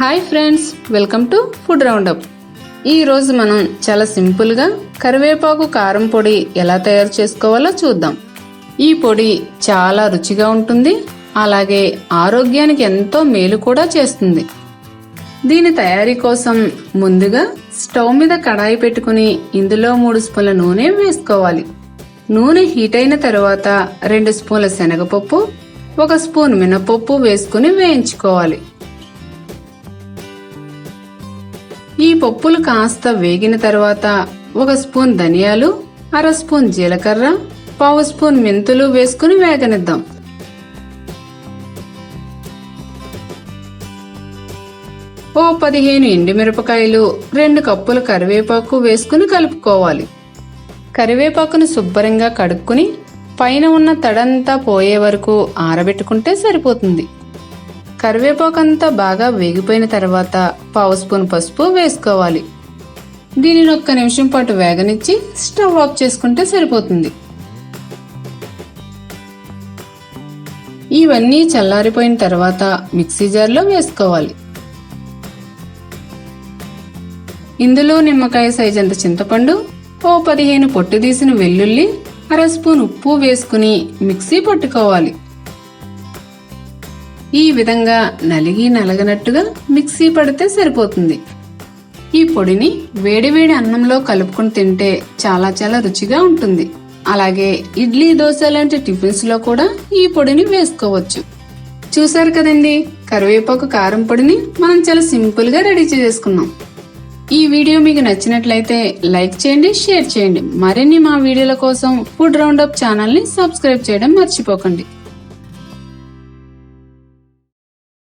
Hi friends, welcome to food roundup. ఈరోజు మనం చాలా సింపుల్గా కరివేపాకు కారం పొడి ఎలా తయారు చేసుకోవాలో చూద్దాం. ఈ పొడి చాలా రుచిగా ఉంటుంది, అలాగే ఆరోగ్యానికి ఎంతో మేలు కూడా చేస్తుంది. దీని తయారీ కోసం ముందుగా స్టవ్ మీద కడాయి పెట్టుకుని ఇందులో 3 స్పూన్ల నూనె వేసుకోవాలి. నూనె హీట్ అయిన తర్వాత 2 స్పూన్ల శనగపప్పు, 1 స్పూన్ మినపప్పు వేసుకుని వేయించుకోవాలి. ఈ పప్పులు కాస్త వేగిన తర్వాత 1 స్పూన్ ధనియాలు, 1/2 స్పూన్ జీలకర్ర, 1/2 స్పూన్ మెంతులు వేసుకుని వేగనిద్దాం. ఓ 15 ఎండుమిరపకాయలు, 2 కప్పుల కరివేపాకు వేసుకుని కలుపుకోవాలి. కరివేపాకును శుభ్రంగా కడుక్కుని పైన ఉన్న తడంతా పోయే వరకు ఆరబెట్టుకుంటే సరిపోతుంది. కరివేపాకంతా బాగా వేగిపోయిన తర్వాత 1/2 స్పూన్ పసుపు వేసుకోవాలి. దీనిని 1 నిమిషం పాటు వేగనిచ్చి స్టవ్ ఆఫ్ చేసుకుంటే సరిపోతుంది. ఇవన్నీ చల్లారిపోయిన తర్వాత మిక్సీ జార్లో వేసుకోవాలి. ఇందులో నిమ్మకాయ సైజ్ అంత చింతపండు, ఓ 15 పొట్టు తీసిన వెల్లుల్లి, 1/2 స్పూన్ ఉప్పు వేసుకుని మిక్సీ పట్టుకోవాలి. ఈ విధంగా నలగనట్టుగా మిక్సీ పడితే సరిపోతుంది. ఈ పొడిని వేడివేడి అన్నంలో కలుపుకుని తింటే చాలా రుచిగా ఉంటుంది. అలాగే ఇడ్లీ, దోశ లాంటి టిఫిన్స్ లో కూడా ఈ పొడిని వేసుకోవచ్చు. చూసారు కదండి, కరివేపాకు కారం పొడిని మనం చాలా సింపుల్ గా రెడీ చేసుకున్నాం. ఈ వీడియో మీకు నచ్చినట్లయితే లైక్ చేయండి, షేర్ చేయండి. మరిన్ని మా వీడియోల కోసం ఫుడ్ రౌండప్ ఛానల్ ని సబ్స్క్రైబ్ చేయడం మర్చిపోకండి.